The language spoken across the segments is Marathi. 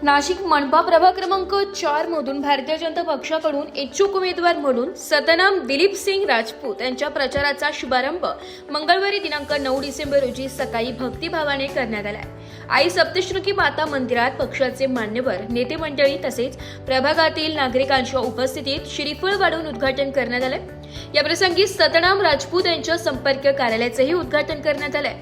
नाशिक मनपा प्रभाग क्रमांक 4 मधून भारतीय जनता पक्षाकडून इच्छुक उमेदवार म्हणून सतनाम दिलीप सिंग राजपूत यांच्या प्रचाराचा शुभारंभ मंगळवारी दिनांक 9 डिसेंबर रोजी सकाळी भक्तिभावाने करण्यात आला। आई सप्तशृंगी माता मंदिरात पक्षाचे मान्यवर नेते मंडळी तसेच प्रभागातील नागरिकांच्या उपस्थितीत श्रीफळ वाढवून उद्घाटन करण्यात आले। या प्रसंगी सतनाम राजपूत यांच्या संपर्क कार्यालयाचेही उद्घाटन करण्यात आले।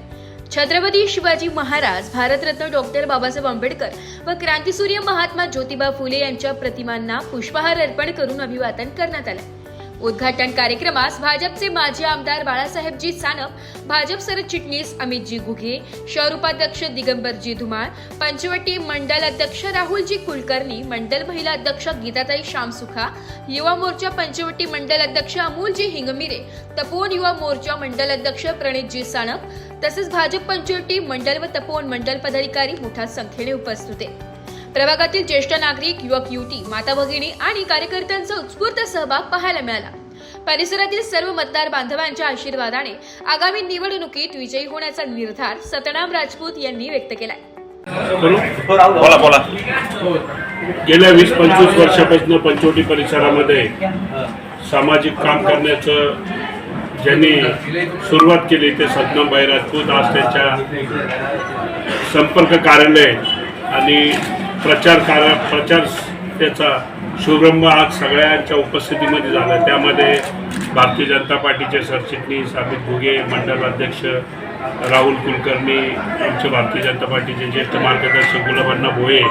छत्रपती शिवाजी महाराज, भारतरत्न डॉक्टर बाबासाहेब आंबेडकर व क्रांतिसूर्य महात्मा ज्योतिबा फुले यांच्या प्रतिमांना पुष्पहार अर्पण करून अभिवादन करण्यात आले। उद्घाटन कार्यक्रमास भाजपचे माजी आमदार बाळासाहेबजी सानप, भाजप सरचिटणीस अमितजी घुगे, शहर उपाध्यक्ष दिगंबरजी धुमाळ, पंचवटी मंडल अध्यक्ष राहुलजी कुलकर्णी, मंडल महिला अध्यक्ष गीताताई श्यामसुखा, युवा मोर्चा पंचवटी मंडल अध्यक्ष अमोलजी हिंगमिरे, तपोवन युवा मोर्चा मंडल अध्यक्ष प्रणितजी सानप तसेच भाजप पंचवटी मंडल व तपोवन मंडल पदाधिकारी मोठ्या संख्येने उपस्थित होते। प्रभागातील ज्येष्ठ नागरिक, युवक युवती, माता भगिनी आणि कार्यकर्त्यांचा उत्स्फूर्त सहभाग पाहायला मिळाला। परिसरातील सर्व मतदार बांधवांच्या आशीर्वादाने आगामी निवडणुकीत विजयी होण्याचा निर्धार सतनाम राजपूत यांनी व्यक्त केलाय। गेल्या 20-25 वर्षापासून पंचवटी परिसरामध्ये सामाजिक काम करण्याचं ज्यांनी सुरुवात केली ते सतनाम भाई राजपूत। आज त्यांच्या संपर्क कार्यालय आणि प्रचार त्याचा शुभारंभ आज सगळ्यांच्या उपस्थितीमध्ये झाला। त्यामध्ये भारतीय जनता पार्टीचे सरचिटणीस अमित घुगे, मंडल अध्यक्ष राहुल कुलकर्णी, आमचे भारतीय जनता पार्टीचे ज्येष्ठ मार्गदर्शक गुलाबअण्णा भोये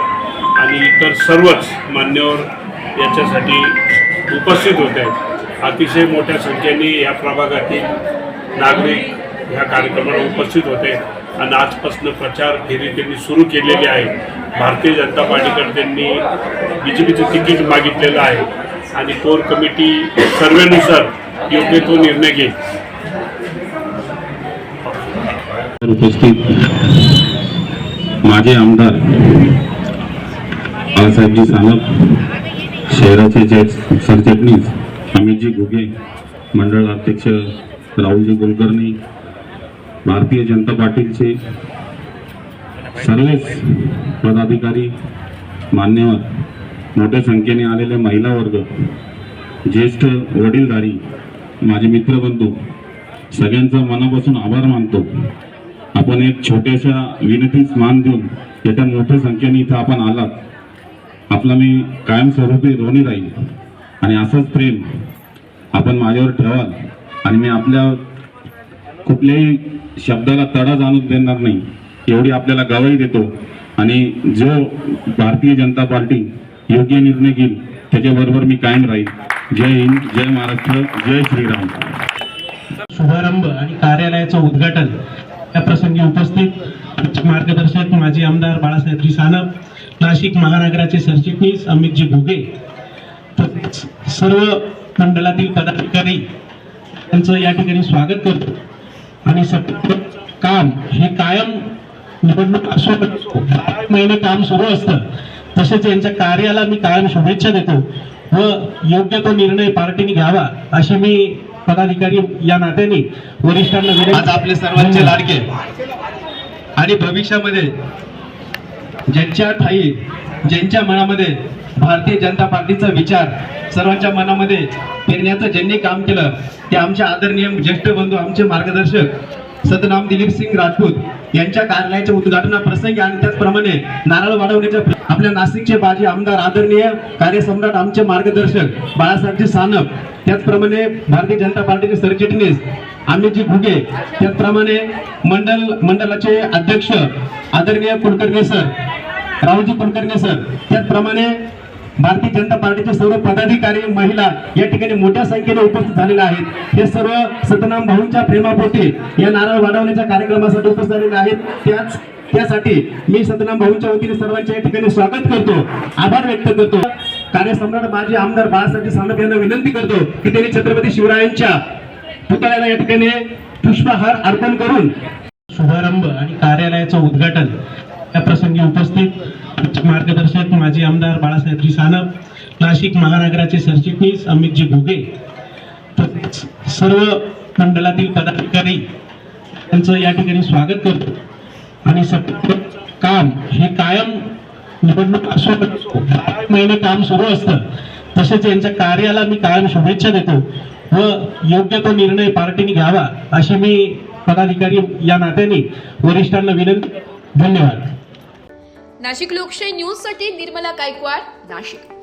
आणि इतर सर्वच मान्यवर याच्यासाठी उपस्थित होते। अतिशय मोठ्या संख्येने या प्रभागातील नागरिक या कार्यक्रमाला उपस्थित होते आणि आजपासून प्रचार फेरी त्यांनी सुरू केलेली आहे। भारतीय जनता पार्टीकडे त्यांनी बीजेपीचं तिकीट मागितलेलं आहे आणि कोर कमिटी सर्वेनुसार योग्य तो निर्णय घेईल। उपस्थित माझे आमदार बाळासाहेबजी सानप, शहराचे सरचिटणीस अमितजी घुगे, मंडळ अध्यक्ष राहुलजी कुलकर्णी, भारतीय जनता पार्टीचे सर्वच पदाधिकारी, मान्यवर, मोठ्या संख्येने आलेले महिला वर्ग, ज्येष्ठ वडीलधारी, माझे मित्रबंधू, सगळ्यांचा मनापासून आभार मानतो। आपण एक छोट्याशा विनंतीस मान देऊन एवढ्या मोठ्या संख्येने इथं आपण आलात। आपला मी कायमस्वरूपी ऋणी राहील आणि असंच प्रेम आपण माझ्यावर ठेवाल आणि मी आपल्या कुठल्याही शब्दाला तडा जाणून देणार नाही एवढी आपल्याला गवाही देतो। आणि जो भारतीय जनता पार्टी योग्य निर्णय घेईल त्याच्याबरोबर मी कायम राहील। जय हिंद, जय महाराष्ट्र, जय श्रीराम। शुभारंभ आणि कार्यालयाचं उद्घाटन या प्रसंगी उपस्थित मार्गदर्शक माजी आमदार बाळासाहेबजी सानप, नाशिक महानगराचे सरचिटणीस अमितजी घुगे, सर्व मंडळातील पदाधिकारी यांचं या ठिकाणी स्वागत करतो। आणि काम हे कायम निवडणूक असो 12 महिने काम सुरू असतं, तसेच यांच्या कार्याला मी कायम शुभेच्छा देतो व योग्य तो निर्णय पार्टीने घ्यावा अशी मी पदाधिकारी या नात्याने वरिष्ठांना आज आपले सर्वांचे लाडके आणि भविष्यामध्ये ज्यांच्या ठाई ज्यांच्या मनामध्ये भारतीय जनता पार्टीचा विचार सर्वांच्या मनामध्ये पेरण्याचं ज्यांनी काम केलं ते आमचे आदरणीय ज्येष्ठ बंधू, आमचे मार्गदर्शक सतनाम दिलीप सिंग राजपूत यांच्या कार्यालयाच्या उद्घाटनाप्रसंगी आणि त्याचप्रमाणे नारळ वाढवण्याच्या आपल्या नाशिकचे माजी आमदार आदरणीय कार्यसम्राट आमचे मार्गदर्शक बाळासाहेबजी सानप, त्याचप्रमाणे भारतीय जनता पार्टीचे सरचिटणीस अमितजी घुगे, त्याचप्रमाणे मंडळाचे अध्यक्ष आदरणीय कुलकर्णी सर, राहुलजी कुलकर्णी सर, त्याचप्रमाणे भारतीय जनता पार्टीचे सर्व पदाधिकारी, महिला या ठिकाणी मोठ्या संख्येने उपस्थित झालेले आहेत। हे सर्व सतनाम भाऊंच्या प्रेमापोटी या नारळ वाढवण्याच्या कार्यक्रमासाठी उपस्थित झालेले आहेत। त्यासाठी मी सतनाम भाऊंच्या वतीने सर्वांच्या या ठिकाणी स्वागत करतो, आभार व्यक्त करतो। कार्यसम्राट माजी आमदार बाळासाहेब सानप यांना विनंती करतो की त्यांनी छत्रपती शिवरायांच्या पुतळ्याला या ठिकाणी पुष्पहार अर्पण करून शुभारंभ आणि कार्यालयाचं उद्घाटन या प्रसंगी उपस्थित मार्गदर्शक माजी आमदार बाळासाहेबजी सानप, नाशिक महानगराचे सरचिटणीस अमितजी घुगे, सर्व मंडळातील पदाधिकारी यांचं या ठिकाणी स्वागत करतो। आणि काम हे कायम निवडणूक असो नसो 12 महिने काम सुरू असतं. तसेच यांच्या कार्याला मी कायम शुभेच्छा देतो व योग्य तो निर्णय पार्टीने घ्यावा अशी मी पदाधिकारी या नात्याने वरिष्ठांना विनंती. धन्यवाद. नाशिक लोकशाही न्यूज साठी निर्मला गायकवाड, नाशिक.